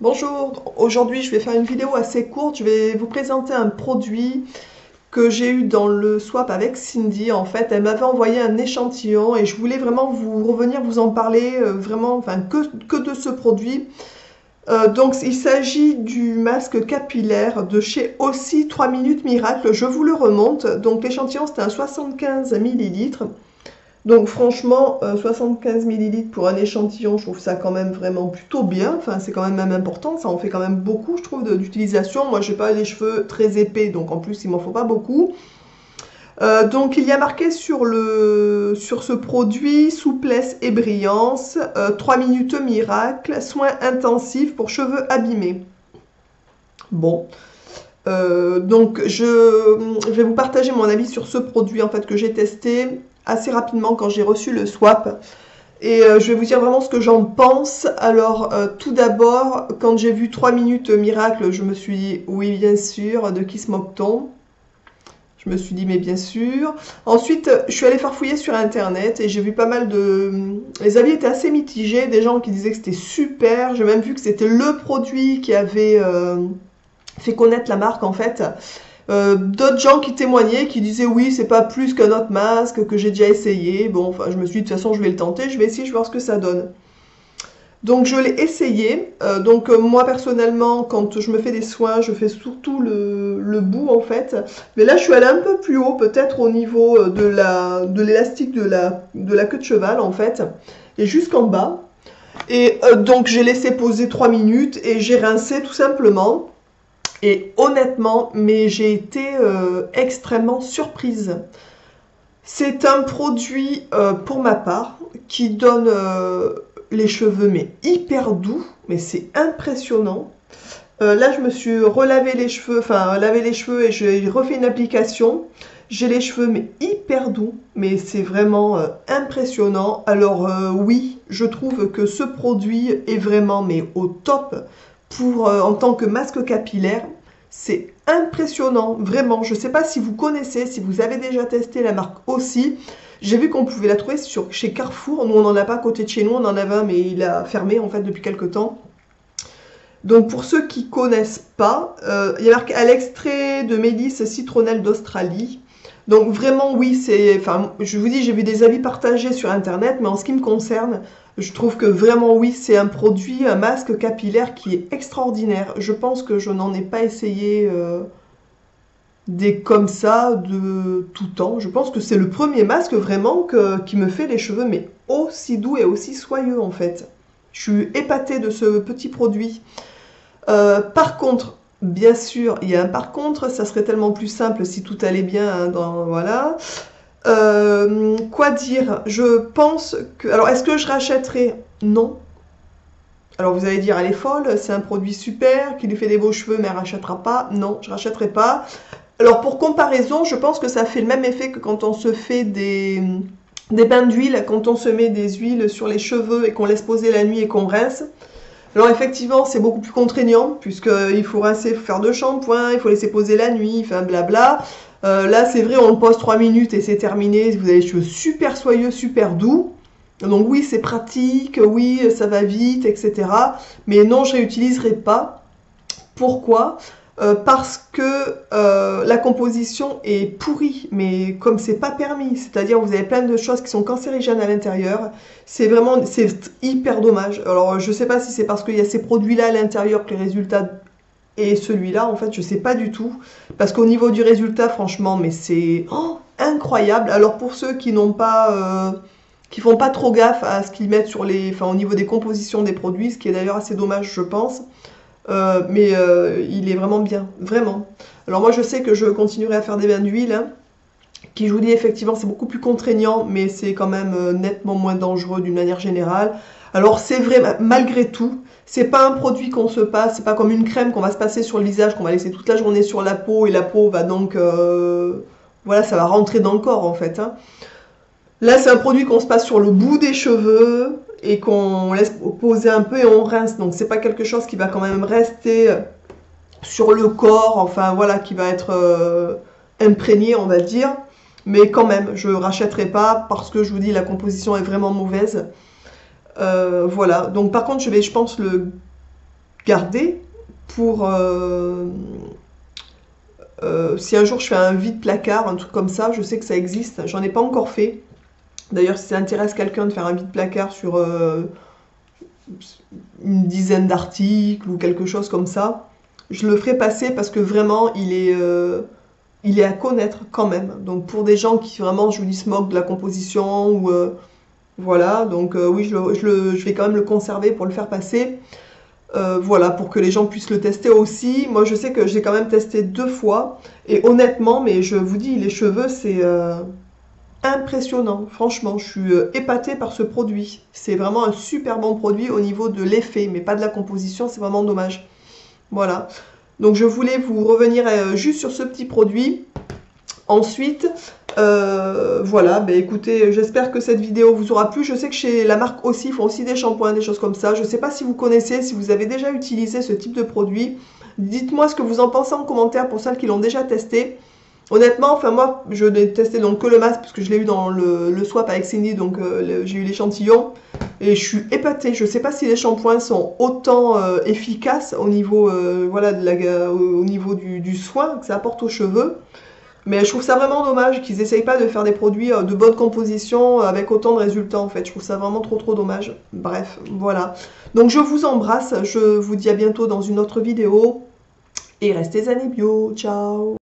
Bonjour, aujourd'hui je vais faire une vidéo assez courte, je vais vous présenter un produit que j'ai eu dans le swap avec Cindy. En fait, elle m'avait envoyé un échantillon et je voulais vraiment vous en parler, vraiment, enfin que de ce produit. Donc il s'agit du masque capillaire de chez Aussi 3 minutes miracle, je vous le remonte. Donc l'échantillon c'était un 75 millilitres. Donc franchement, 75 millilitres pour un échantillon, je trouve ça quand même vraiment plutôt bien. Enfin, c'est quand même important, ça en fait quand même beaucoup, je trouve, d'utilisation. Moi, j'ai pas les cheveux très épais, donc en plus, il m'en faut pas beaucoup. Donc il y a marqué sur ce produit souplesse et brillance, 3 minutes miracle, soins intensifs pour cheveux abîmés. Bon, donc je vais vous partager mon avis sur ce produit en fait que j'ai testé assez rapidement quand j'ai reçu le swap. Et je vais vous dire vraiment ce que j'en pense. Alors, tout d'abord, quand j'ai vu 3 minutes miracle, je me suis dit, oui, bien sûr, de qui se moque-t-on? Je me suis dit, mais bien sûr. Ensuite, je suis allée farfouiller sur Internet et j'ai vu pas mal de... Les avis étaient assez mitigés, des gens qui disaient que c'était super. J'ai même vu que c'était le produit qui avait fait connaître la marque, en fait. D'autres gens qui témoignaient, qui disaient oui, c'est pas plus qu'un autre masque que j'ai déjà essayé. Bon, enfin, je me suis dit de toute façon, je vais le tenter, je vais essayer, je vais voir ce que ça donne. Donc, je l'ai essayé. Moi, personnellement, quand je me fais des soins, je fais surtout le bout, en fait. Mais là, je suis allée un peu plus haut, peut-être au niveau de l'élastique de la queue de cheval, en fait, et jusqu'en bas. Et donc, j'ai laissé poser 3 minutes et j'ai rincé tout simplement. Et honnêtement, mais j'ai été extrêmement surprise. C'est un produit, pour ma part, qui donne les cheveux mais hyper doux, mais c'est impressionnant. Là, je me suis relavé les cheveux, enfin lavé les cheveux et j'ai refait une application. J'ai les cheveux mais hyper doux, mais c'est vraiment impressionnant. Alors oui, je trouve que ce produit est vraiment mais au top pour en tant que masque capillaire. C'est impressionnant, vraiment. Je ne sais pas si vous connaissez, si vous avez déjà testé la marque Aussi. J'ai vu qu'on pouvait la trouver chez Carrefour. Nous, on n'en a pas à côté de chez nous, on en avait un, mais il a fermé en fait depuis quelques temps. Donc pour ceux qui connaissent pas, il y a marqué à l'extrait de mélisse citronnelle d'Australie. Donc vraiment oui, enfin je vous dis, j'ai vu des avis partagés sur internet, mais en ce qui me concerne, je trouve que vraiment oui, c'est un produit, un masque capillaire qui est extraordinaire. Je pense que je n'en ai pas essayé des comme ça de tout temps. Je pense que c'est le premier masque vraiment qui me fait les cheveux mais aussi doux et aussi soyeux en fait. Je suis épatée de ce petit produit. Par contre, bien sûr, il y a un par contre, ça serait tellement plus simple si tout allait bien, hein, voilà. Quoi dire? Je pense que... Alors, est-ce que je rachèterai? Non. Alors, vous allez dire, elle est folle, c'est un produit super, qui lui fait des beaux cheveux, mais elle rachètera pas. Non, je rachèterai pas. Alors, pour comparaison, je pense que ça fait le même effet que quand on se fait des bains d'huile, quand on se met des huiles sur les cheveux et qu'on laisse poser la nuit et qu'on rince. Alors effectivement, c'est beaucoup plus contraignant, puisqu'il faut rincer, il faut faire 2 shampoings, il faut laisser poser la nuit, enfin blabla. Là, c'est vrai, on le pose 3 minutes et c'est terminé. Vous avez les cheveux super soyeux, super doux. Donc oui, c'est pratique, oui, ça va vite, etc. Mais non, je réutiliserai pas. Pourquoi? Parce que la composition est pourrie, mais comme c'est pas permis, c'est-à-dire vous avez plein de choses qui sont cancérigènes à l'intérieur, c'est hyper dommage. Alors je sais pas si c'est parce qu'il y a ces produits-là à l'intérieur que les résultats et celui-là, en fait, je sais pas du tout, parce qu'au niveau du résultat, franchement, mais c'est incroyable. Alors pour ceux qui n'ont pas qui font pas trop gaffe à ce qu'ils mettent enfin au niveau des compositions des produits, ce qui est d'ailleurs assez dommage, je pense. Mais il est vraiment bien, vraiment. Alors moi je sais que je continuerai à faire des bains d'huile, hein, qui je vous dis effectivement c'est beaucoup plus contraignant, mais c'est quand même nettement moins dangereux d'une manière générale. Alors c'est vrai, malgré tout, c'est pas un produit qu'on se passe, c'est pas comme une crème qu'on va se passer sur le visage, qu'on va laisser toute la journée sur la peau, et la peau va donc... voilà, ça va rentrer dans le corps en fait, hein. Là, c'est un produit qu'on se passe sur le bout des cheveux et qu'on laisse poser un peu et on rince. Donc, c'est pas quelque chose qui va quand même rester sur le corps, enfin voilà, qui va être imprégné, on va dire. Mais quand même, je rachèterai pas parce que je vous dis, la composition est vraiment mauvaise. Voilà. Donc, par contre, je pense, garder pour si un jour je fais un vide placard, un truc comme ça. Je sais que ça existe, j'en ai pas encore fait. D'ailleurs, si ça intéresse quelqu'un de faire un vide placard sur une dizaine d'articles ou quelque chose comme ça, je le ferai passer parce que vraiment il est à connaître quand même. Donc pour des gens qui vraiment, je vous dis, se moquent de la composition ou voilà, donc oui, je vais quand même le conserver pour le faire passer. Voilà, pour que les gens puissent le tester aussi. Moi, je sais que j'ai quand même testé 2 fois. Et honnêtement, mais je vous dis, les cheveux, c'est impressionnant. Franchement, je suis épatée par ce produit. C'est vraiment un super bon produit au niveau de l'effet, mais pas de la composition, c'est vraiment dommage. Voilà. Donc, je voulais vous revenir juste sur ce petit produit. Ensuite, voilà, ben écoutez, j'espère que cette vidéo vous aura plu. Je sais que chez la marque aussi, ils font aussi des shampoings, des choses comme ça. Je ne sais pas si vous connaissez, si vous avez déjà utilisé ce type de produit. Dites-moi ce que vous en pensez en commentaire pour celles qui l'ont déjà testé. Honnêtement, enfin moi, je n'ai testé donc que le masque parce que je l'ai eu dans le swap avec Cindy, donc j'ai eu l'échantillon. Et je suis épatée. Je ne sais pas si les shampoings sont autant efficaces au niveau, voilà, au niveau du soin que ça apporte aux cheveux. Mais je trouve ça vraiment dommage qu'ils n'essayent pas de faire des produits de bonne composition avec autant de résultats en fait. Je trouve ça vraiment trop dommage. Bref, voilà. Donc je vous embrasse, je vous dis à bientôt dans une autre vidéo. Et restez amis bio, ciao!